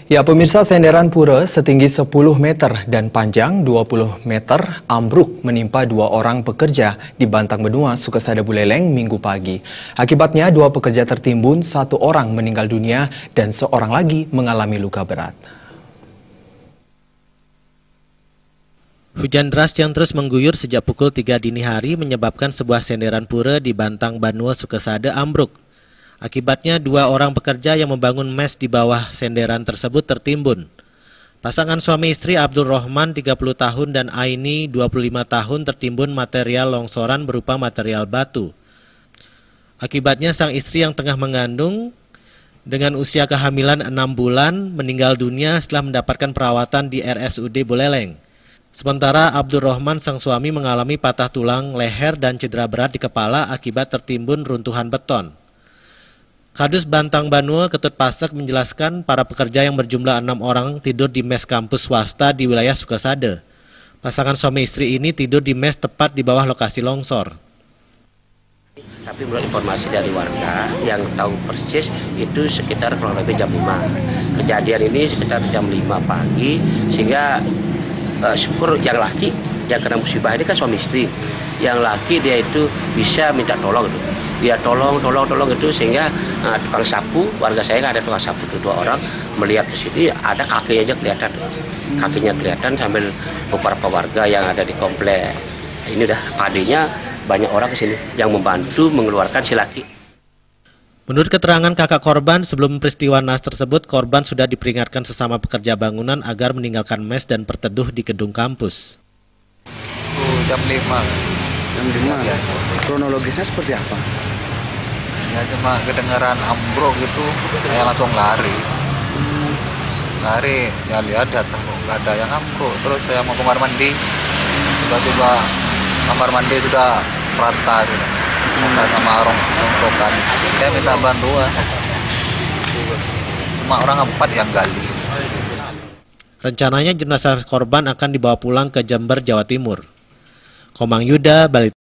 Ya, pemirsa, senderan pura setinggi 10 meter dan panjang 20 meter ambruk menimpa 2 orang pekerja di Bantang Benua, Sukesada, Buleleng, Minggu pagi. Akibatnya 2 pekerja tertimbun, 1 orang meninggal dunia dan 1 lagi mengalami luka berat. Hujan deras yang terus mengguyur sejak pukul 3 dini hari menyebabkan sebuah senderan pura di Bantang Benua, Sukesada ambruk. Akibatnya 2 orang pekerja yang membangun mes di bawah senderan tersebut tertimbun. Pasangan suami istri Abdul Rahman 30 tahun dan Aini 25 tahun tertimbun material longsoran berupa material batu. Akibatnya sang istri yang tengah mengandung dengan usia kehamilan 6 bulan meninggal dunia setelah mendapatkan perawatan di RSUD Buleleng. Sementara Abdul Rahman sang suami mengalami patah tulang leher dan cedera berat di kepala akibat tertimbun runtuhan beton. Kadus Bantang Benua Ketut Pasek menjelaskan para pekerja yang berjumlah 6 orang tidur di mes kampus swasta di wilayah Sukesada. Pasangan suami istri ini tidur di mes tepat di bawah lokasi longsor. Tapi menurut informasi dari warga yang tahu persis itu sekitar kurang lebih jam 5. Kejadian ini sekitar jam 5 pagi sehingga syukur yang laki yang kena musibah ini kan suami istri. Yang laki dia itu bisa minta tolong itu. Dia tolong itu sehingga tukang sapu, warga saya kan ada tukang sapu itu 2 orang melihat ke sini ada kakinya aja kelihatan. Kakinya kelihatan sambil beberapa warga yang ada di komplek. Ini udah padinya banyak orang ke sini yang membantu mengeluarkan si laki. Menurut keterangan kakak korban, sebelum peristiwa naas tersebut, korban sudah diperingatkan sesama pekerja bangunan agar meninggalkan mes dan berteduh di gedung kampus. Jam 5. Jam 5? Ya. Kronologisnya seperti apa? Ya cuma kedengaran ambruk gitu, saya langsung lari. Lari, ya lihat datang kok nggak ada yang ambruk. Terus saya mau kamar mandi, tiba-tiba kamar mandi sudah rata gitu. Sama rongsokan. Saya minta bantuan. Cuma orang 4 yang gali. Rencananya jenazah korban akan dibawa pulang ke Jember, Jawa Timur. Komang Yuda, Bali.